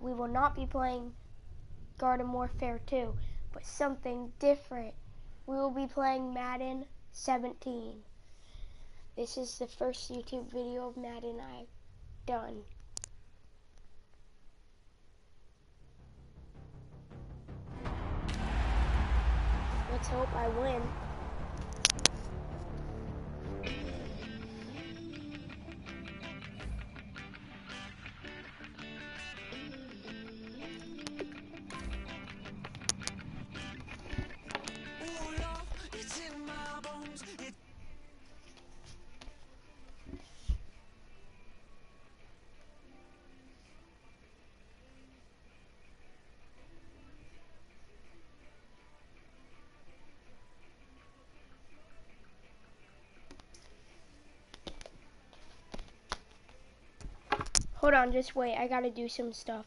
we will not be playing Garden Warfare 2, but something different. We will be playing Madden 17. This is the first YouTube video of Madden I've done. Let's hope I win. Hold on, just wait. I gotta do some stuff.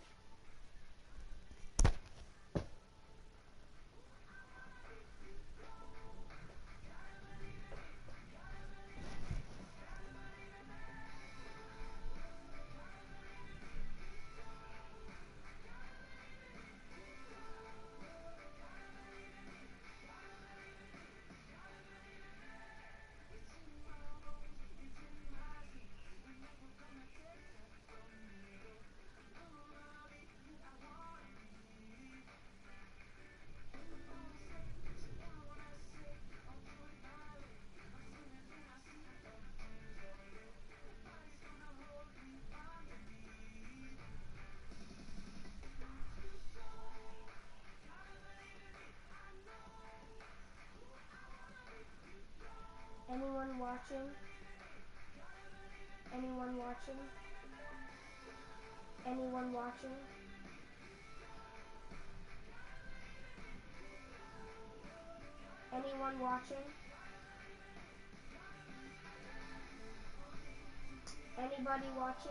Anyone watching? Anyone watching? Anyone watching? Anyone watching? Anybody watching?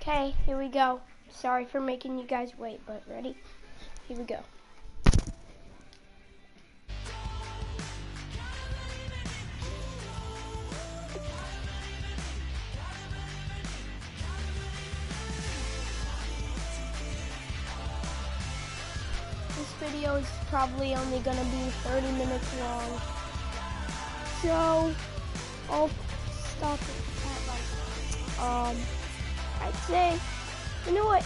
Okay, here we go. Sorry for making you guys wait, but ready? Here we go. This video is probably only gonna be 30 minutes long. So, I'll stop it at like, I'd say, you know what,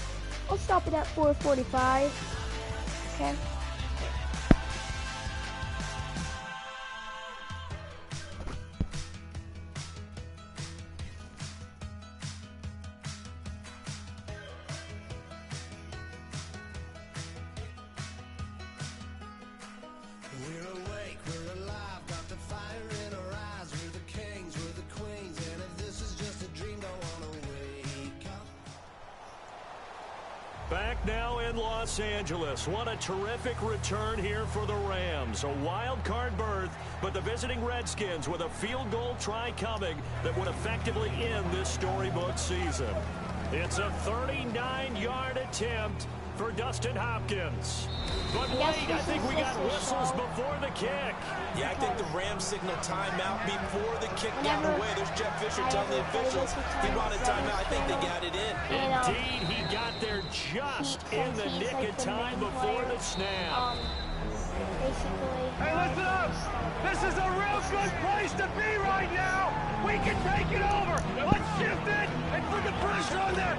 I'll stop it at 4:45, okay? We're awake, we're alive, got the fire in our eyes. We're the kings, we're the queens, and if this is just a dream, don't wanna wake up. Back now in Los Angeles. What a terrific return here for the Rams. A wild card berth, but the visiting Redskins with a field goal try coming that would effectively end this storybook season. It's a 39-yard attempt for Dustin Hopkins. But wait, I think we got whistles before the kick. Yeah, I think the Rams signal timeout before the kick down the way. There's Jeff Fisher telling the officials he wanted timeout. I think they got it in. Indeed, he got there just in the nick of time before the snap. Hey, listen up! This is a real good place to be right now! We can take it over! Let's shift it and put the pressure on them!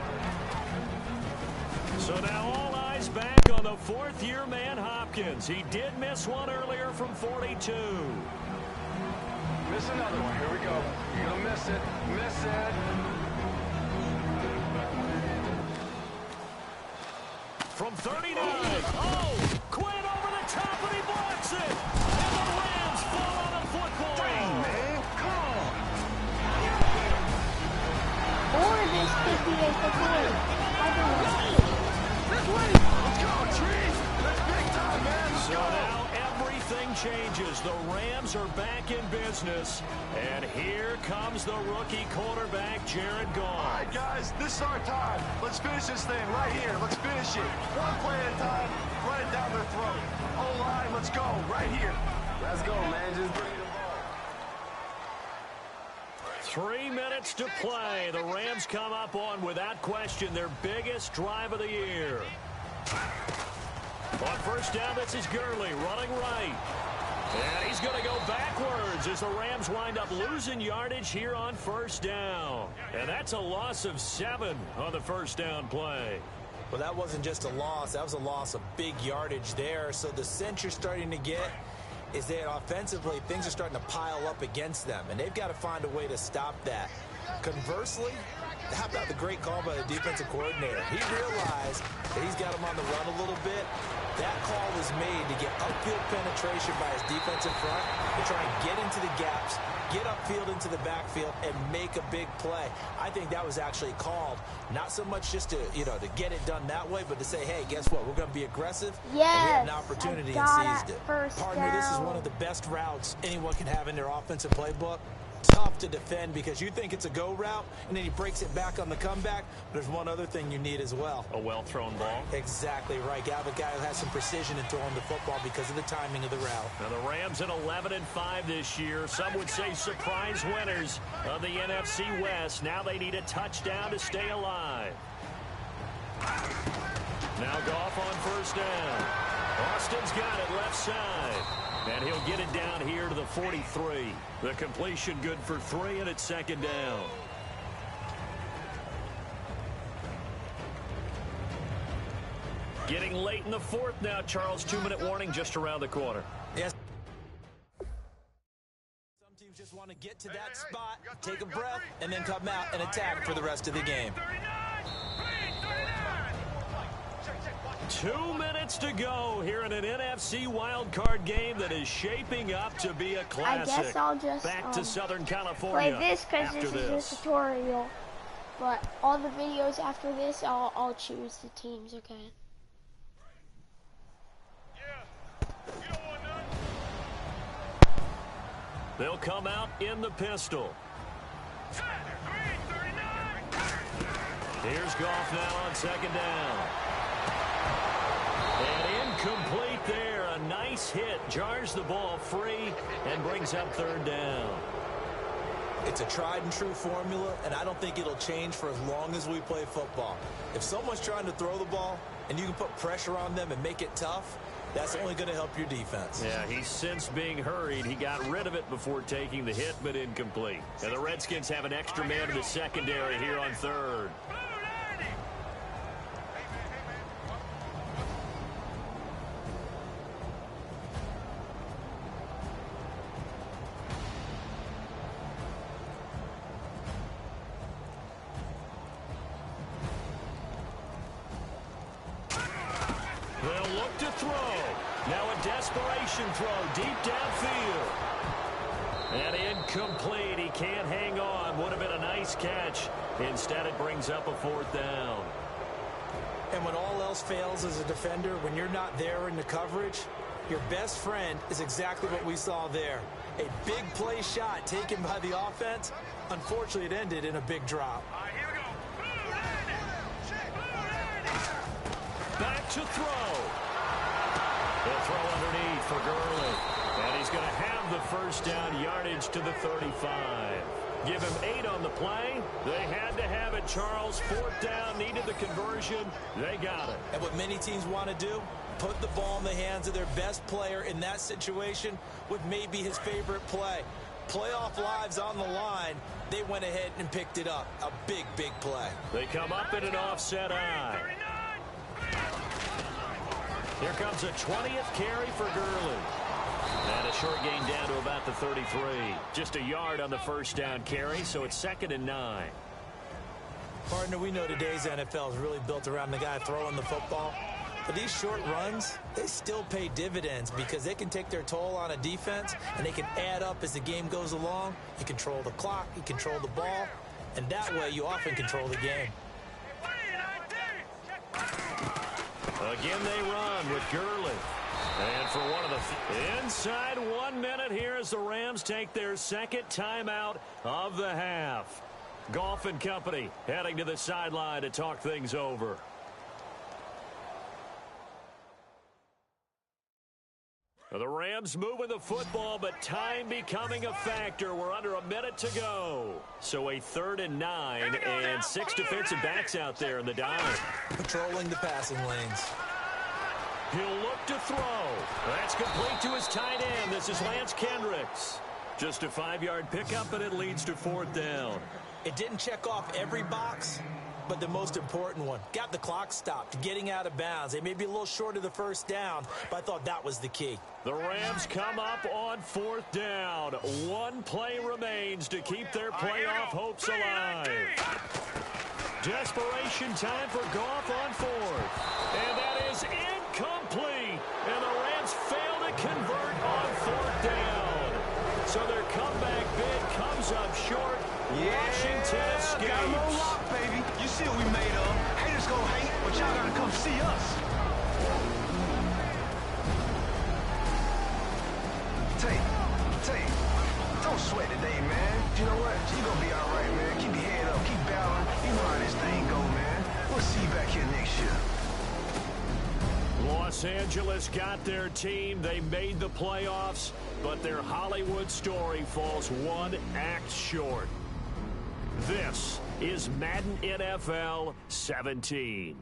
So now all eyes back on the fourth-year man Hopkins. He did miss one earlier from 42. Miss another one. Here we go. You're gonna miss it. Miss it. From 39. Oh! Quinn over the top and he blocks it! And the Rams fall on a football. Dang, man. Come on. Or this could be a good win. I don't know. This way. Let's go, Trees. Let's big time. changes. The Rams are back in business. And here comes the rookie quarterback, Jared Goff. All right, guys, this is our time. Let's finish this thing right here. Let's finish it. One play at a time. Run it down their throat. O-line, let's go. Right here. Let's go, man. Just bring the ball. 3 minutes to play. The Rams come up on, without question, their biggest drive of the year. On first down, this is Gurley running right. And he's going to go backwards as the Rams wind up losing yardage here on first down. And that's a loss of 7 on the first down play. Well, that wasn't just a loss. That was a loss of big yardage there. So the sense you're starting to get is that offensively, things are starting to pile up against them. And they've got to find a way to stop that. Conversely, how about the great call by the defensive coordinator? He realized that he's got him on the run a little bit. That call was made to get upfield penetration by his defensive front to try and get into the gaps, get upfield into the backfield, and make a big play. I think that was actually called not so much just to, to get it done that way, but to say, hey, guess what? We're going to be aggressive. Yes, and we had an opportunity and seized it. Partner, this is one of the best routes anyone can have in their offensive playbook. Tough to defend because you think it's a go route, and then he breaks it back on the comeback. But there's one other thing you need as well. A well-thrown ball. Exactly right. You have a guy who has some precision in throwing the football because of the timing of the route. Now the Rams at 11-5 this year. Some would say surprise winners of the NFC West. Now they need a touchdown to stay alive. Now Goff on first down. Austin's got it left side. And he'll get it down here to the 43. The completion good for 3, and it's second down. Getting late in the fourth now, Charles. 2-minute warning just around the corner. Yes. Some teams just want to get to that spot, take a breath, and then come out and attack for the rest of the game. 2 minutes to go here in an NFC wildcard game that is shaping up to be a classic. I guess I'll just back to Southern California. play this because this is a tutorial. But all the videos after this, I'll choose the teams. Okay. They'll come out in the pistol. Here's Goff now on second down. And incomplete there. A nice hit. Jars the ball free and brings up third down. It's a tried and true formula, and I don't think it'll change for as long as we play football. If someone's trying to throw the ball and you can put pressure on them and make it tough, that's only going to help your defense. Yeah, he's since being hurried. He got rid of it before taking the hit, but incomplete. And the Redskins have an extra man in the secondary here on third. They'll look to throw. Now a desperation throw deep downfield. And incomplete. He can't hang on. Would have been a nice catch. Instead, it brings up a fourth down. And when all else fails as a defender, when you're not there in the coverage, your best friend is exactly what we saw there. A big play shot taken by the offense. Unfortunately, it ended in a big drop. Back to throw. They'll throw underneath for Gurley. And he's going to have the first down yardage to the 35. Give him 8 on the play. They had to have it, Charles. Fourth down, needed the conversion. They got it. And what many teams want to do, put the ball in the hands of their best player in that situation with maybe his favorite play. Playoff lives on the line. They went ahead and picked it up. A big, big play. They come up in an offset eye. Here comes a 20th carry for Gurley. And a short gain down to about the 33. Just a yard on the first down carry, so it's 2nd and 9. Partner, we know today's NFL is really built around the guy throwing the football. But these short runs, they still pay dividends because they can take their toll on a defense, and they can add up as the game goes along. You control the clock, you control the ball, and that way you often control the game. Again they run with Gurley. And for one of the inside 1 minute here as the Rams take their second timeout of the half. Goff and company heading to the sideline to talk things over. The Rams moving the football, but time becoming a factor. We're under a minute to go. So a 3rd and 9 and 6 defensive backs out there in the dive. Patrolling the passing lanes. He'll look to throw. That's complete to his tight end. This is Lance Kendricks. Just a 5-yard pickup, and it leads to 4th down. It didn't check off every box, but the most important one. Got the clock stopped, getting out of bounds. They may be a little short of the 1st down, but I thought that was the key. The Rams come up on 4th down. 1 play remains to keep their playoff hopes alive. Desperation time for Goff on 4th. And that is incomplete. And the Rams fail to convert on 4th down. So their comeback bid comes up short. Washington escapes. Got a little lock, baby. You see what we made of. Haters gonna hate, but y'all gotta come see us. Tate, don't sweat today, man. You know what? You gonna be all right, man. Keep your head up, keep battling. You know how this thing go, man. We'll see you back here next year. Los Angeles got their team. They made the playoffs, but their Hollywood story falls 1 act short. This is Madden NFL 17.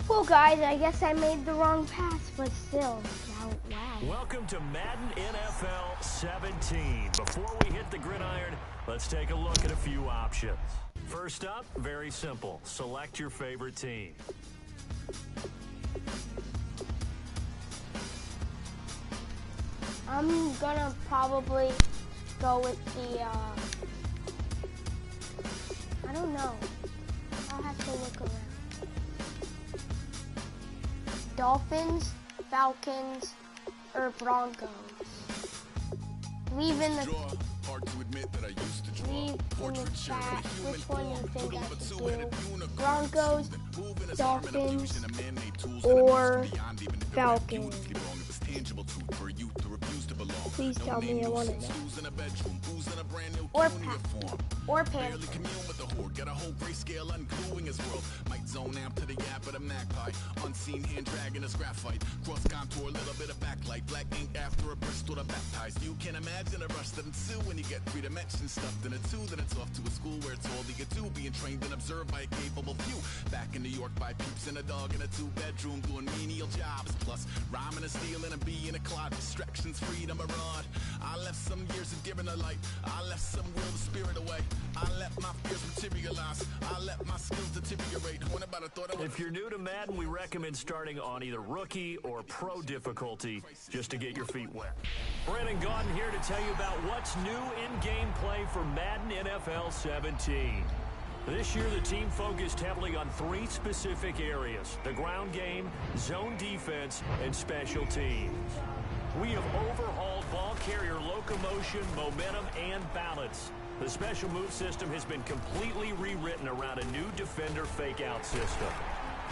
Well, guys, I guess I made the wrong pass, but still, wow. Welcome to Madden NFL 17. Before we hit the gridiron, let's take a look at a few options. First up, very simple. Select your favorite team. I'm gonna probably go with the, I don't know. I'll have to look around. Dolphins, Falcons, or Broncos. Leave in the chat which one you think I should do. Broncos, Dolphins, or Falcons. Please tell me I want to know. Or Panthers. Got a whole grayscale ungluing his world. Might zone amp to the yap of the magpie. Unseen hand dragging a scrap fight. Cross contour, a little bit of backlight. Black ink after a Bristol to baptize. You can imagine a rush that ensue when you get 3 dimensions stuffed in a 2. Then it's off to a school where it's all you get to. Being trained and observed by a capable few. Back in New York by peeps and a dog in a 2-bedroom doing menial jobs. Plus rhyming and stealing and being a clod. Distractions, freedom, a rod. I left some years of giving a light. I left some will the spirit away. I let my fears materialize. I let my skills deteriorate. If you're new to Madden, we recommend starting on either rookie or pro difficulty just to get your feet wet. Brandon Gaudin here to tell you about what's new in gameplay for Madden NFL 17. This year, the team focused heavily on 3 specific areas: the ground game, zone defense, and special teams. We have overhauled ball carrier locomotion, momentum, and balance. The special move system has been completely rewritten around a new defender fake-out system.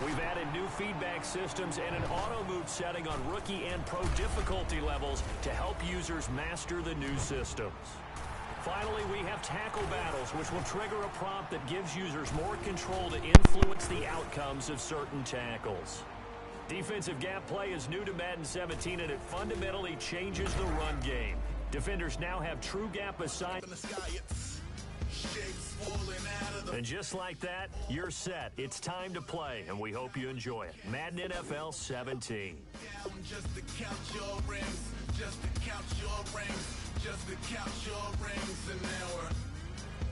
We've added new feedback systems and an auto-move setting on rookie and pro difficulty levels to help users master the new systems. Finally, we have tackle battles, which will trigger a prompt that gives users more control to influence the outcomes of certain tackles. Defensive gap play is new to Madden 17, and it fundamentally changes the run game. Defenders now have true gap assignment. And just like that, you're set. It's time to play, and we hope you enjoy it. Madden NFL 17. Just to count your rings, just to count your rings, just to count your rings an hour.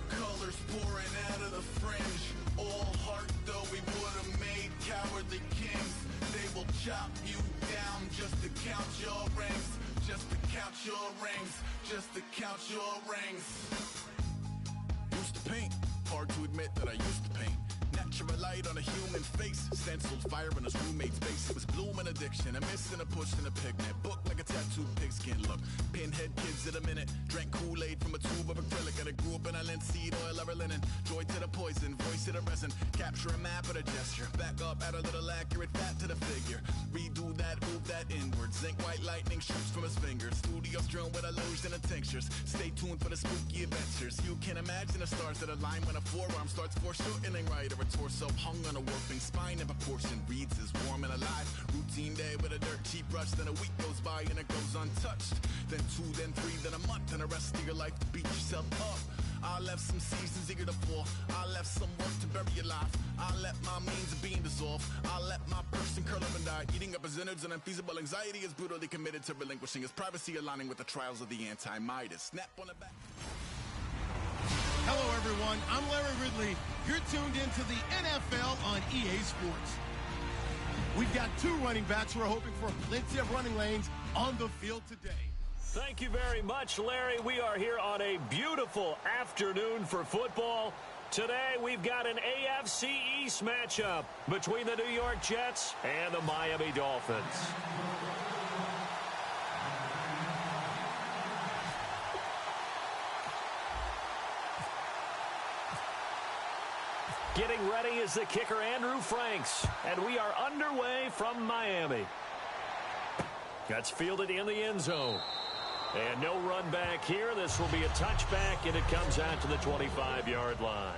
Colors pouring out of the fringe. All heart, though we would have made cowardly kings. They will chop you down just to count your rings. Just to count your rings, just to count your rings. Used to paint, hard to admit that I used to paint. Now Capture a light on a human face. Stenciled fire in his roommate's face. It was bloom and addiction, a miss and a push and a pigment. Book like a tattooed pigskin look. Pinhead kids in a minute. Drank Kool-Aid from a tube of acrylic. And I grew up in a linseed oil ever linen. Joy to the poison, voice to the resin. Capture a map of a gesture. Back up, add a little accurate fat to the figure. Redo that, move that inward. Zinc white lightning shoots from his fingers. Studio strewn with a lotion and tinctures. Stay tuned for the spooky adventures. You can imagine the stars that align when a forearm starts foreshortening right, or a torso hung on a warping spine in proportion. Reads is warm and alive. Routine day with a dirt cheap brush. Then a week goes by and it goes untouched. Then 2, then 3, then a month, and the rest of your life to beat yourself up. I left some seasons eager to fall. I left some work to bury your life. I let my means of being dissolved. I let my person curl up and die. Eating up his innards and unfeasible anxiety is brutally committed to relinquishing his privacy, aligning with the trials of the anti-Midas. Snap on the back. Hello, everyone. I'm Larry Ridley. You're tuned into the NFL on EA Sports. We've got 2 running backs who are hoping for plenty of running lanes on the field today. Thank you very much, Larry. We are here on a beautiful afternoon for football. Today, we've got an AFC East matchup between the New York Jets and the Miami Dolphins. Getting ready is the kicker, Andrew Franks, and we are underway from Miami. That's fielded in the end zone. And no run back here. This will be a touchback, and it comes out to the 25-yard line.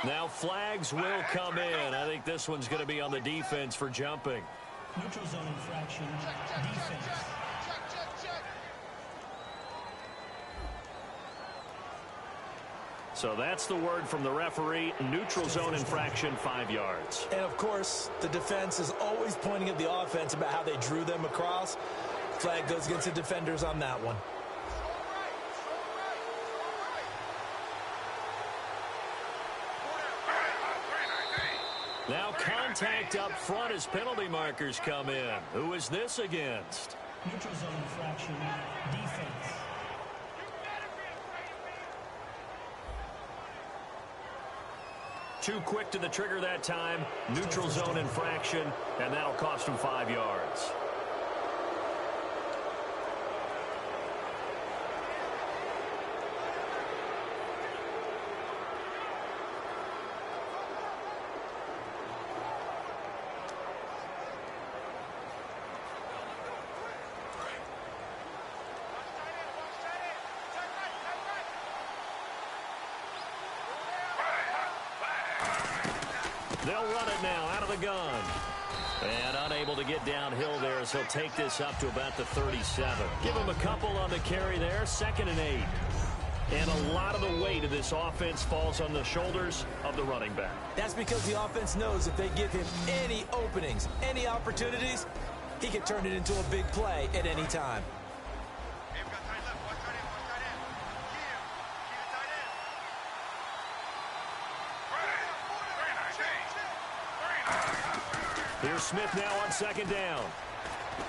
Now flags will come in. I think this one's going to be on the defense for jumping. Neutral zone infraction, defense. So that's the word from the referee. Neutral zone infraction, 5 yards. And, of course, the defense is always pointing at the offense about how they drew them across. Flag goes against the defenders on that one. Now contact up front as penalty markers come in. Who is this against? Neutral zone infraction, defense. Too quick to the trigger that time. Neutral zone infraction, and that'll cost him 5 yards. They'll run it now out of the gun. And unable to get downhill there as he'll take this up to about the 37. Give him a couple on the carry there. 2nd and 8. And a lot of the weight of this offense falls on the shoulders of the running back. That's because the offense knows if they give him any openings, any opportunities, he can turn it into a big play at any time. Here's Smith now on 2nd down.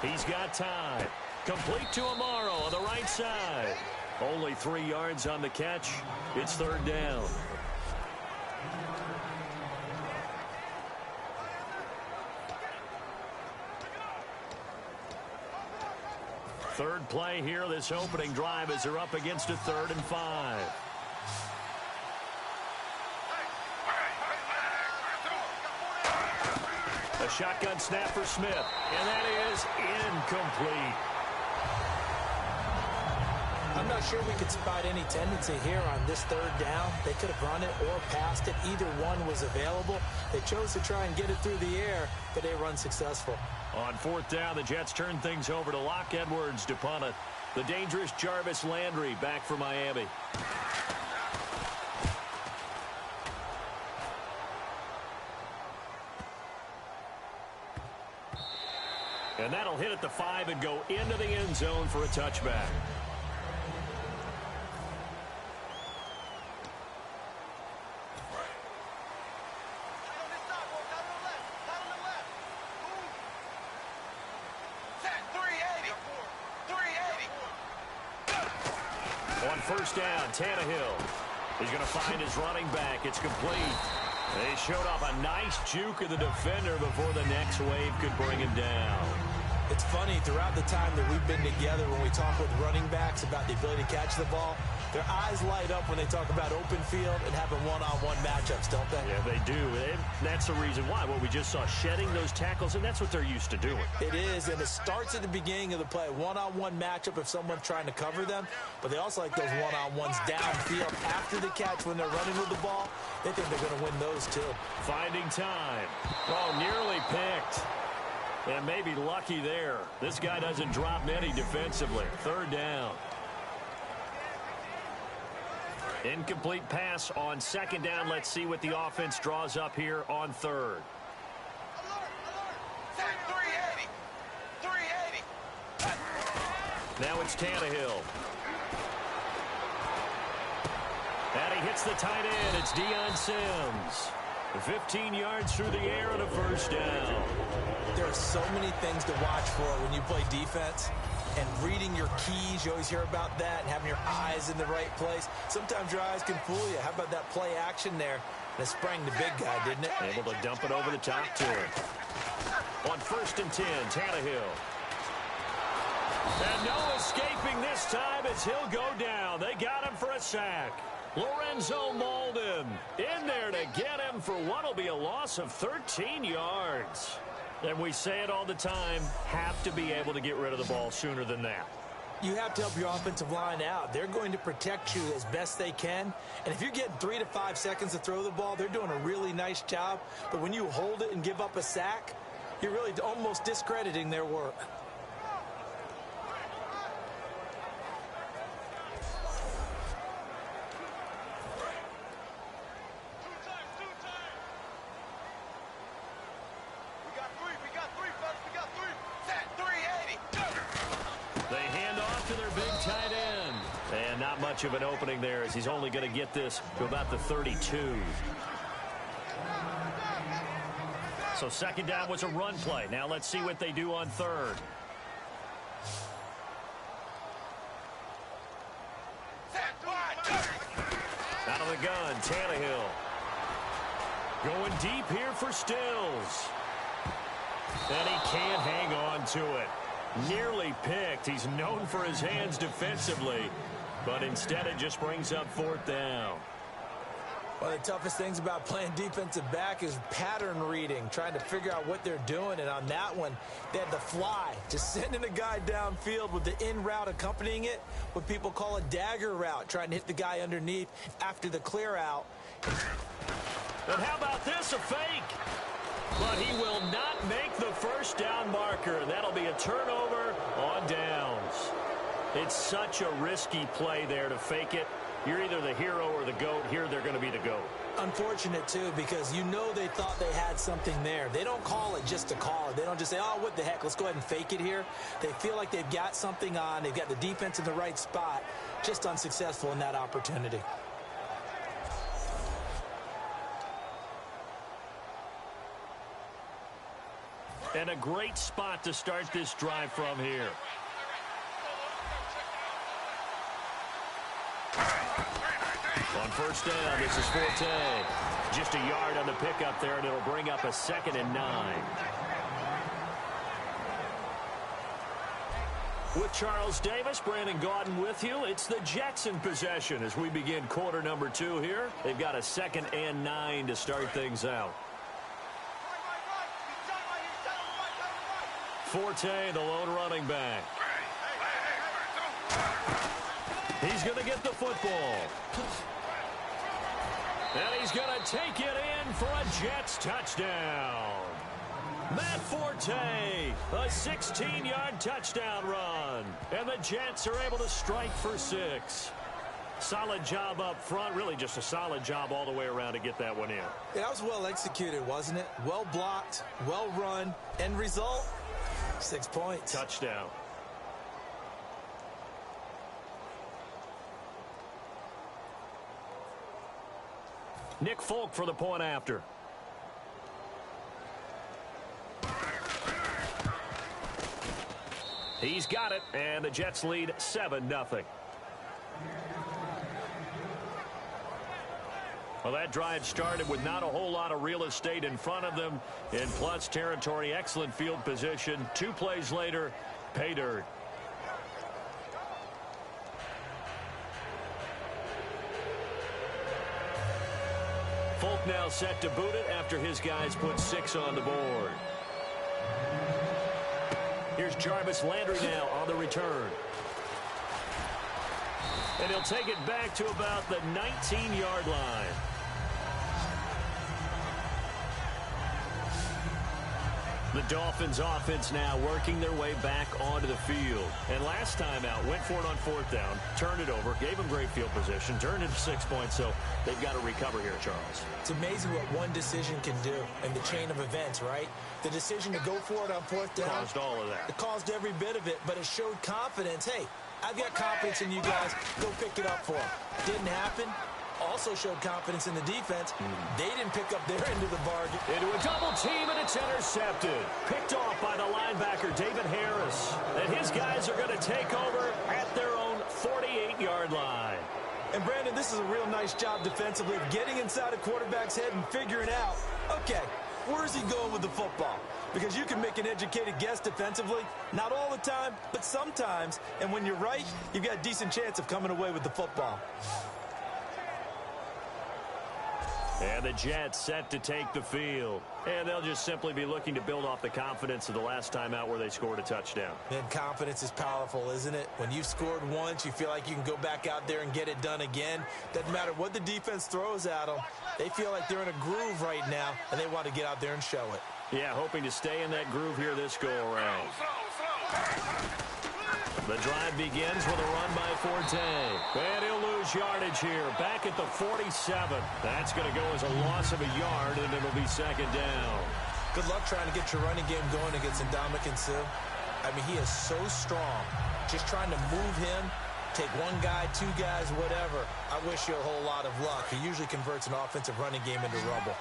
He's got time. Complete to Amaro on the right side. Only 3 yards on the catch. It's 3rd down. Third play here, this opening drive, as they're up against a 3rd and 5. A shotgun snap for Smith, and that is incomplete. I'm not sure we could spot any tendency here on this 3rd down. They could have run it or passed it. Either one was available. They chose to try and get it through the air, but they were unsuccessful. On 4th down, the Jets turn things over to Locke Edwards to punt it. The dangerous Jarvis Landry back for Miami. And that'll hit at the 5 and go into the end zone for a touchback. first down, Tannehill. He's going to find his running back. It's complete. They showed off a nice juke of the defender before the next wave could bring him down. It's funny, throughout the time that we've been together, when we talk with running backs about the ability to catch the ball, their eyes light up when they talk about open field and having one-on-one matchups, don't they? Yeah, they do. And that's the reason why. What we just saw, shedding those tackles, and that's what they're used to doing. It is, and it starts at the beginning of the play. One-on-one matchup if someone's trying to cover them, but they also like those one-on-ones downfield after the catch when they're running with the ball. They think they're going to win those, too. Finding time. Oh, nearly picked. And maybe lucky there. This guy doesn't drop many defensively. Third down. Incomplete pass on second down. Let's see what the offense draws up here on third. Now it's Tannehill. And he hits the tight end. It's Deion Sims. 15 yards through the air and a first down. There are so many things to watch for when you play defense. And reading your keys, you always hear about that, and having your eyes in the right place. Sometimes your eyes can fool you. How about that play action there? That sprang the big guy, didn't it? Able to dump it over the top to him. On 1st and 10, Tannehill. And no escaping this time as he'll go down. They got him for a sack. Lorenzo Molden in there to get him for what will be a loss of 13 yards. And we say it all the time, have to be able to get rid of the ball sooner than that. You have to help your offensive line out. They're going to protect you as best they can. And if you're getting 3 to 5 seconds to throw the ball, they're doing a really nice job. But when you hold it and give up a sack, you're really almost discrediting their work. Much of an opening there as he's only going to get this to about the 32. So second down was a run play. Now let's see what they do on third. Out of the gun, Tannehill. Going deep here for Stills. And he can't hang on to it. Nearly picked. He's known for his hands defensively. But instead, it just brings up 4th down. One of the toughest things about playing defensive back is pattern reading, trying to figure out what they're doing. And on that one, they had the fly, just sending a guy downfield with the in route accompanying it, what people call a dagger route, trying to hit the guy underneath after the clear out. And how about this, a fake? But he will not make the first down marker. That'll be a turnover on downs. It's such a risky play there to fake it. You're either the hero or the GOAT. Here they're going to be the GOAT. Unfortunate, too, because you know they thought they had something there. They don't call it just to call it. They don't just say, oh, what the heck, let's go ahead and fake it here. They feel like they've got something on. They've got the defense in the right spot. Just unsuccessful in that opportunity. And a great spot to start this drive from here. On first down, this is Forte. Just a yard on the pickup there, and it'll bring up a 2nd and 9. With Charles Davis, Brandon Gaudin with you. It's the Jets in possession as we begin quarter number 2 here. They've got a 2nd and 9 to start things out. Forte, the lone running back. He's going to get the football. And he's going to take it in for a Jets touchdown. Matt Forte, a 16-yard touchdown run. And the Jets are able to strike for 6. Solid job up front. Really just a solid job all the way around to get that one in. Yeah, that was well executed, wasn't it? Well blocked, well run. End result, 6 points. Touchdown. Nick Folk for the point after. He's got it, and the Jets lead 7-0. Well, that drive started with not a whole lot of real estate in front of them. In plus territory, excellent field position. 2 plays later, pay dirt. Folk now set to boot it after his guys put 6 on the board. Here's Jarvis Landry now on the return. And he'll take it back to about the 19-yard line. The Dolphins offense now working their way back onto the field. And last time out, went for it on 4th down, turned it over, gave them great field position, turned into 6 points, so they've got to recover here, Charles. It's amazing what one decision can do in the chain of events, right? The decision to go for it on 4th down. Caused all of that. It caused every bit of it, but it showed confidence. Hey, I've got confidence in you guys. Go pick it up for them. Didn't happen. Also showed confidence in the defense. They didn't pick up their end of the bargain. Into a double team, and it's intercepted. Picked off by the linebacker, David Harris. And his guys are going to take over at their own 48-yard line. And, Brandon, this is a real nice job defensively of getting inside a quarterback's head and figuring out, okay, where is he going with the football? Because you can make an educated guess defensively. Not all the time, but sometimes. And when you're right, you've got a decent chance of coming away with the football. And the Jets set to take the field. And they'll just simply be looking to build off the confidence of the last time out where they scored a touchdown. And confidence is powerful, isn't it? When you've scored once, you feel like you can go back out there and get it done again. Doesn't matter what the defense throws at them. They feel like they're in a groove right now, and they want to get out there and show it. Yeah, hoping to stay in that groove here this go-around. The drive begins with a run by Forte. And he'll lose yardage here. Back at the 47. That's going to go as a loss of a yard, and it'll be 2nd down. Good luck trying to get your running game going against Ndamukong Suh. I mean, he is so strong. Just trying to move him, take 1 guy, 2 guys, whatever. I wish you a whole lot of luck. He usually converts an offensive running game into rubble.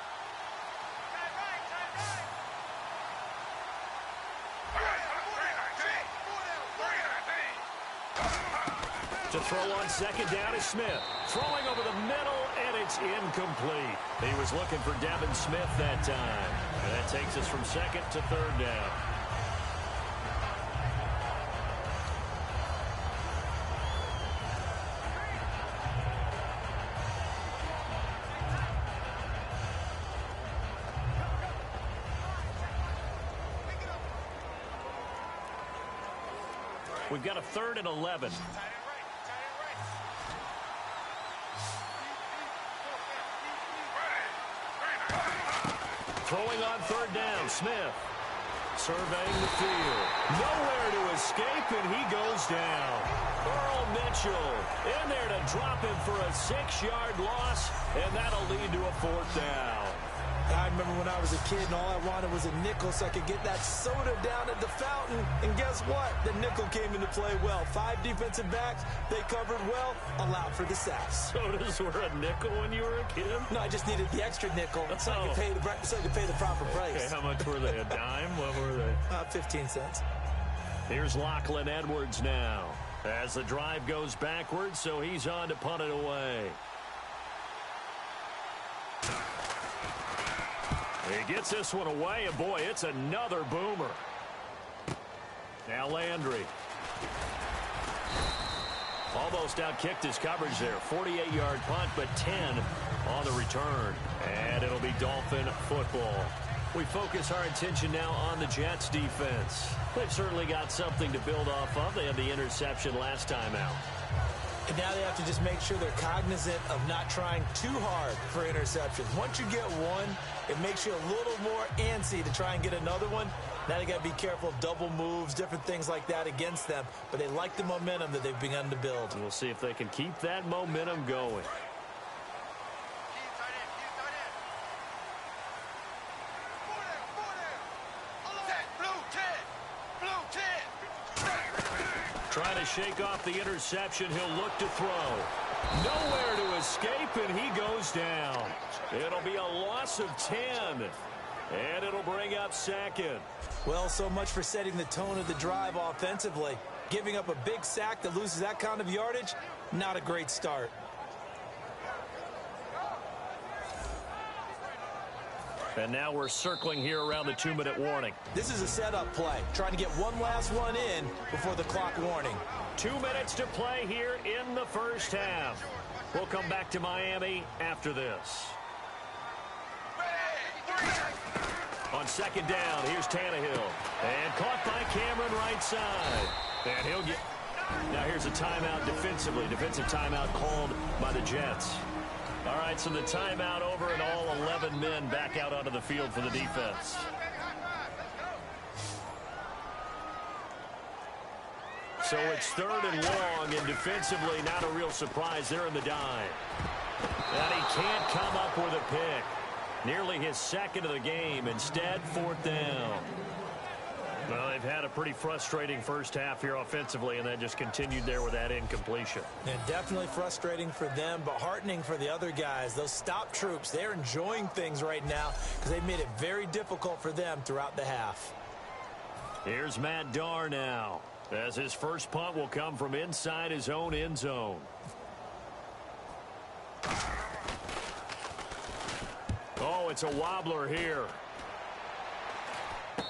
To throw on 2nd down is Smith. Throwing over the middle, and it's incomplete. He was looking for Devin Smith that time. And that takes us from 2nd to 3rd down. We've got a 3rd and 11. Throwing on 3rd down, Smith. Surveying the field. Nowhere to escape, and he goes down. Earl Mitchell in there to drop him for a 6-yard loss, and that'll lead to a 4th down. I remember when I was a kid and all I wanted was a nickel so I could get that soda down at the fountain. And guess what? The nickel came into play well. 5 defensive backs. They covered well. Allowed for the sacks. Sodas were a nickel when you were a kid? No, I just needed the extra nickel so I could pay the proper price. Okay, how much were they? A dime? What were they? 15 cents. Here's Lachlan Edwards now. As the drive goes backwards, so he's on to punt it away. He gets this one away, and boy, it's another boomer. Now Landry. Almost outkicked his coverage there. 48-yard punt, but 10 on the return. And it'll be Dolphin football. We focus our attention now on the Jets defense. They've certainly got something to build off of. They had the interception last time out. And now they have to just make sure they're cognizant of not trying too hard for interceptions. Once you get one, it makes you a little more antsy to try and get another one. Now they got to be careful of double moves, different things like that against them. But they like the momentum that they've begun to build. And we'll see if they can keep that momentum going. Trying to shake off the interception. He'll look to throw. Nowhere to escape, and he goes down. It'll be a loss of 10. And it'll bring up 2nd. Well, so much for setting the tone of the drive offensively. Giving up a big sack that loses that kind of yardage, not a great start. And now we're circling here around the 2-minute warning. This is a setup play, trying to get one last one in before the clock warning. 2 minutes to play here in the first half. We'll come back to Miami after this. On second down, here's Tannehill. And caught by Cameron right side. And he'll get... Now here's a timeout defensively. Defensive timeout called by the Jets. All right, so the timeout over and all 11 men back out onto the field for the defense. So it's 3rd and long, and defensively not a real surprise. They're in the dive. And he can't come up with a pick. Nearly his second of the game. Instead, 4th down. Well, they've had a pretty frustrating first half here offensively, and that just continued there with that incompletion. And definitely frustrating for them, but heartening for the other guys. Those stop troops, they're enjoying things right now because they've made it very difficult for them throughout the half. Here's Matt Darr now, as his first punt will come from inside his own end zone. Oh, it's a wobbler here.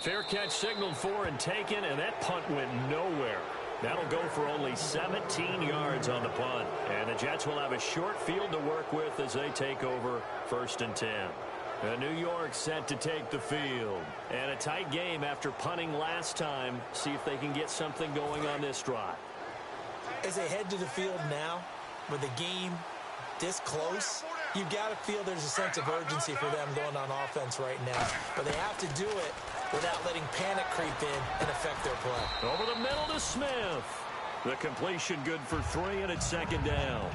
Fair catch signaled for and taken, and that punt went nowhere. That'll go for only 17 yards on the punt. And the Jets will have a short field to work with as they take over 1st and 10. And New York set to take the field. And a tight game after punting last time. See if they can get something going on this drive. As they head to the field now, with the game this close, you've got to feel there's a sense of urgency for them going on offense right now. But they have to do it without letting panic creep in and affect their play. Over the middle to Smith. The completion good for 3, and it's 2nd down.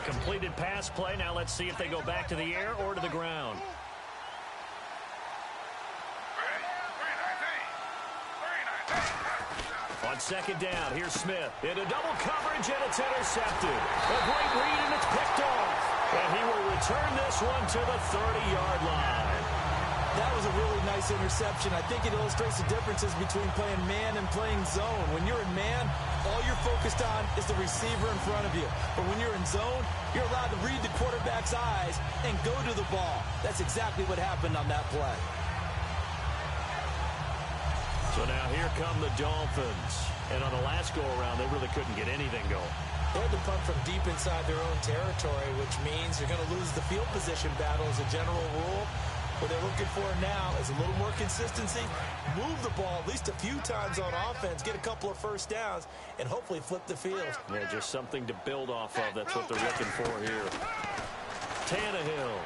Completed pass play. Now let's see if they go back to the air or to the ground. On 2nd down, here's Smith. Into double coverage, and it's intercepted. A great read, and it's picked off. And he will return this one to the 30-yard line. That was a really nice interception. I think it illustrates the differences between playing man and playing zone. When you're in man, all you're focused on is the receiver in front of you. But when you're in zone, you're allowed to read the quarterback's eyes and go to the ball. That's exactly what happened on that play. So now here come the Dolphins. And on the last go-around, they really couldn't get anything going. They had to punt from deep inside their own territory, which means they're going to lose the field position battle as a general rule. What they're looking for now is a little more consistency, move the ball at least a few times on offense, get a couple of first downs, and hopefully flip the field. Yeah, just something to build off of. That's what they're looking for here. Tannehill.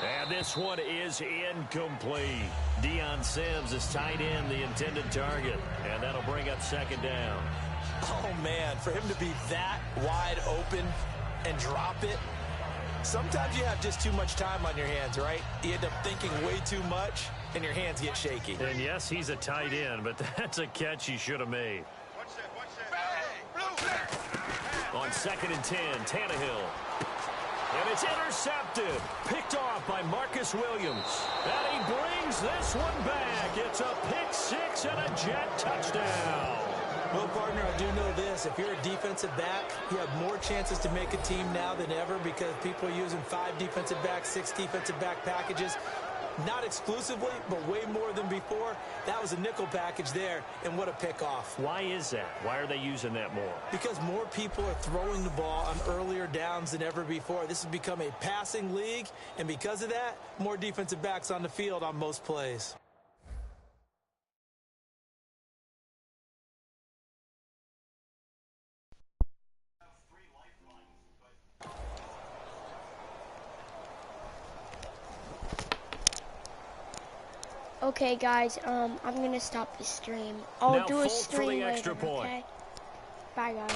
And this one is incomplete. Deion Sims is tight end, the intended target. And that'll bring up 2nd down. Oh, man, for him to be that wide open and drop it, sometimes you have just too much time on your hands, right? You end up thinking way too much, and your hands get shaky. And yes, he's a tight end, but that's a catch he should have made. On 2nd and 10, Tannehill. And it's intercepted. Picked off by Marcus Williams. And he brings this one back. It's a pick 6 and a Jet touchdown. Well, partner, I do know this. If you're a defensive back, you have more chances to make a team now than ever because people are using 5 defensive backs, 6 defensive back packages. Not exclusively, but way more than before. That was a nickel package there, and what a pickoff. Why is that? Why are they using that more? Because more people are throwing the ball on earlier downs than ever before. This has become a passing league, and because of that, more defensive backs on the field on most plays. Okay, guys, I'm gonna stop the stream. I'll now do a stream for the extra later, point. okay? Bye, guys.